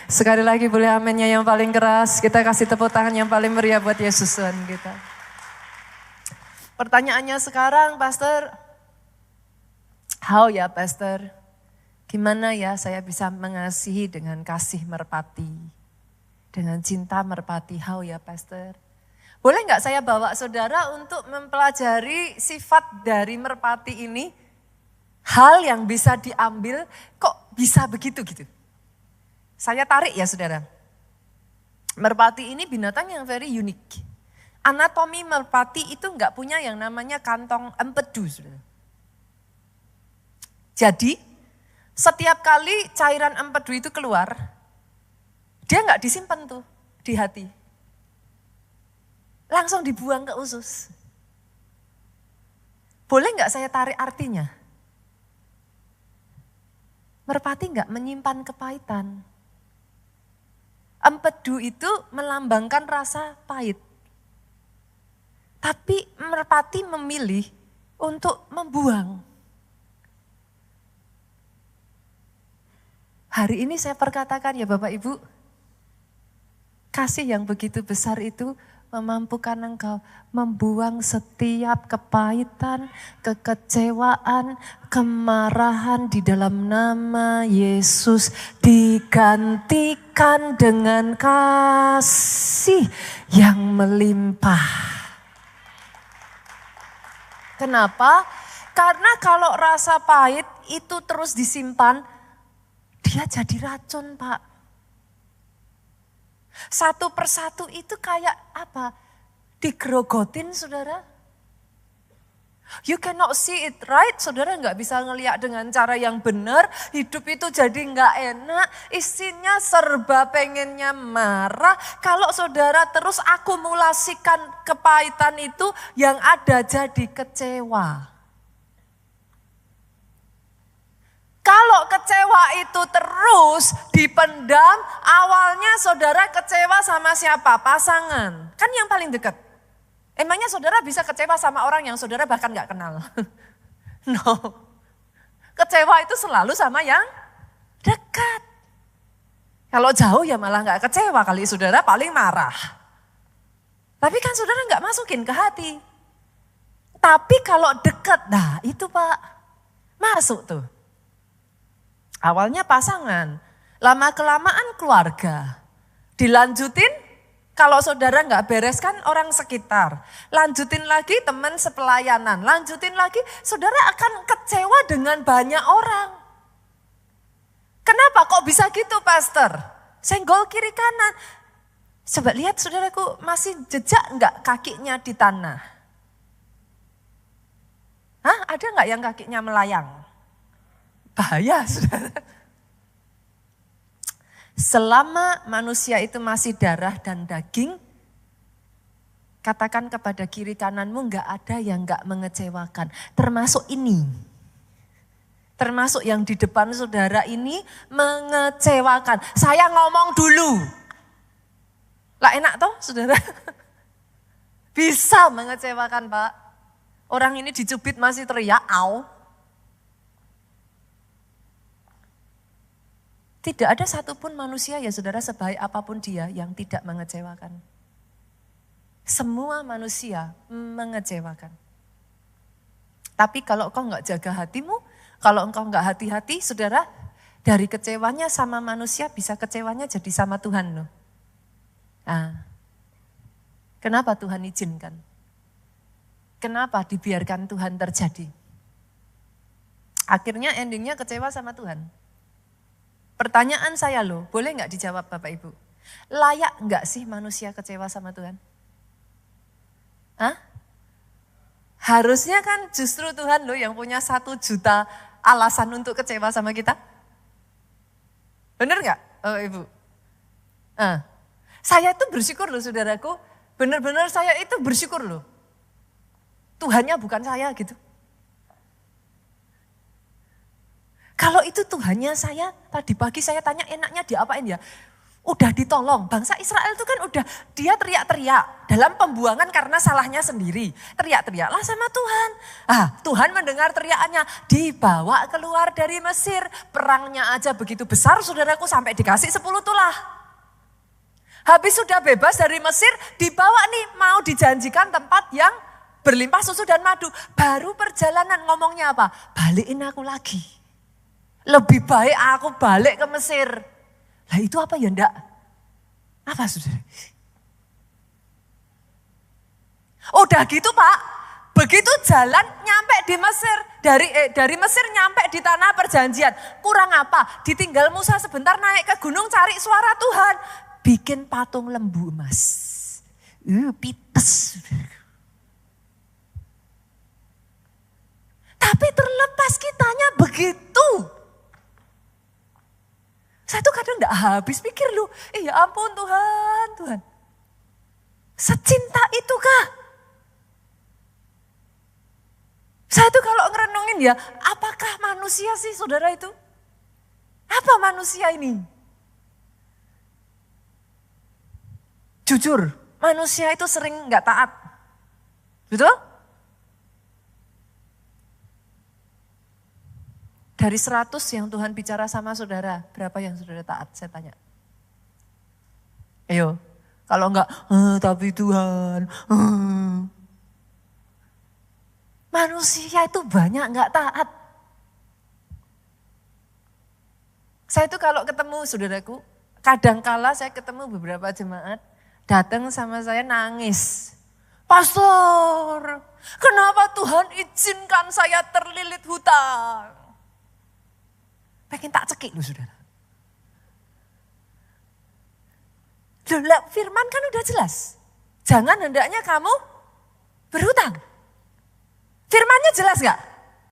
Sekali lagi boleh amennya yang paling keras. Kita kasih tepuk tangan yang paling meriah buat Yesus Tuhan kita. Pertanyaannya sekarang, Pastor. How ya, Pastor? Gimana ya saya bisa mengasihi dengan kasih merpati? Dengan cinta merpati, how ya, Pastor? Boleh nggak saya bawa saudara untuk mempelajari sifat dari merpati ini? Hal yang bisa diambil, kok bisa begitu gitu? Saya tarik ya saudara. Merpati ini binatang yang very unique. Anatomi merpati itu enggak punya yang namanya kantong empedu. Saudara. Jadi setiap kali cairan empedu itu keluar, dia enggak disimpan tuh di hati. Langsung dibuang ke usus. Boleh enggak saya tarik artinya? Merpati enggak menyimpan kepahitan. Empedu itu melambangkan rasa pahit. Tapi merpati memilih untuk membuang. Hari ini saya perkatakan ya Bapak Ibu, kasih yang begitu besar itu memampukan engkau membuang setiap kepahitan, kekecewaan, kemarahan di dalam nama Yesus, digantikan dengan kasih yang melimpah. Kenapa? Karena kalau rasa pahit itu terus disimpan, dia jadi racun, Pak. Satu persatu itu kayak apa? Digerogotin saudara. You cannot see it right, saudara nggak bisa ngelihat dengan cara yang benar. Hidup itu jadi nggak enak, isinya serba pengennya marah. Kalau saudara terus akumulasikan kepahitan itu, yang ada jadi kecewa. Kalau kecewa itu terus dipendam, awalnya saudara kecewa sama siapa? Pasangan. Kan yang paling dekat. Emangnya saudara bisa kecewa sama orang yang saudara bahkan gak kenal? No. Kecewa itu selalu sama yang dekat. Kalau jauh ya malah gak kecewa, kali saudara paling marah. Tapi kan saudara gak masukin ke hati. Tapi kalau dekat, nah itu Pak, masuk tuh. Awalnya pasangan, lama-kelamaan keluarga. Dilanjutin, kalau saudara nggak bereskan orang sekitar. Lanjutin lagi teman sepelayanan, lanjutin lagi saudara akan kecewa dengan banyak orang. Kenapa kok bisa gitu Pastor? Senggol kiri kanan. Coba lihat saudaraku, masih jejak nggak kakinya di tanah? Hah, ada nggak yang kakinya melayang? Bahaya saudara. Selama manusia itu masih darah dan daging, katakan kepada kiri kananmu gak ada yang gak mengecewakan. Termasuk ini. Termasuk yang di depan saudara ini mengecewakan. Saya ngomong dulu. Lah enak toh saudara? Bisa mengecewakan Pak. Orang ini dicubit masih teriak, au. Tidak ada satupun manusia ya saudara sebaik apapun dia yang tidak mengecewakan. Semua manusia mengecewakan. Tapi kalau engkau enggak jaga hatimu, kalau engkau enggak hati-hati saudara, dari kecewanya sama manusia bisa kecewanya jadi sama Tuhan loh. Nah, kenapa Tuhan izinkan? Kenapa dibiarkan Tuhan terjadi? Akhirnya endingnya kecewa sama Tuhan. Pertanyaan saya loh, boleh nggak dijawab Bapak Ibu? Layak nggak sih manusia kecewa sama Tuhan? Hah? Harusnya kan justru Tuhan loh yang punya 1 juta alasan untuk kecewa sama kita. Bener nggak Bapak Ibu? Saya itu bersyukur loh saudaraku, benar-benar saya itu bersyukur loh. Tuhannya bukan saya gitu. Kalau itu Tuhannya saya, tadi pagi saya tanya enaknya diapain ya? Udah ditolong, bangsa Israel itu kan udah dia teriak-teriak dalam pembuangan karena salahnya sendiri. Teriak-teriaklah sama Tuhan. Tuhan mendengar teriakannya, dibawa keluar dari Mesir. Perangnya aja begitu besar saudaraku sampai dikasih 10 tulah. Habis sudah bebas dari Mesir, dibawa nih mau dijanjikan tempat yang berlimpah susu dan madu. Baru perjalanan ngomongnya apa? Balikin aku lagi. Lebih baik aku balik ke Mesir. Lah itu apa ya enggak? Apa saudara? Udah gitu Pak, begitu jalan nyampe di Mesir, dari Mesir nyampe di tanah perjanjian. Kurang apa? Ditinggal Musa sebentar naik ke gunung cari suara Tuhan. Bikin patung lembu emas. Pites. Tapi terlepas kitanya begitu. Saya tuh kadang gak habis pikir loh, ya ampun Tuhan. Secinta itukah? Saya tuh kalau ngerenungin ya, apakah manusia sih saudara itu? Apa manusia ini? Jujur, manusia itu sering gak taat. Betul? Dari 100 yang Tuhan bicara sama saudara, berapa yang saudara taat? Saya tanya. Ayo, kalau enggak, tapi Tuhan. Manusia itu banyak enggak taat. Saya itu kalau ketemu saudaraku, kadangkala saya ketemu beberapa jemaat, datang sama saya nangis. Pastor, kenapa Tuhan izinkan saya terlilit hutang? Pengen tak cekik loh saudara. Loh, firman kan udah jelas. Jangan hendaknya kamu berhutang. Firmannya jelas gak?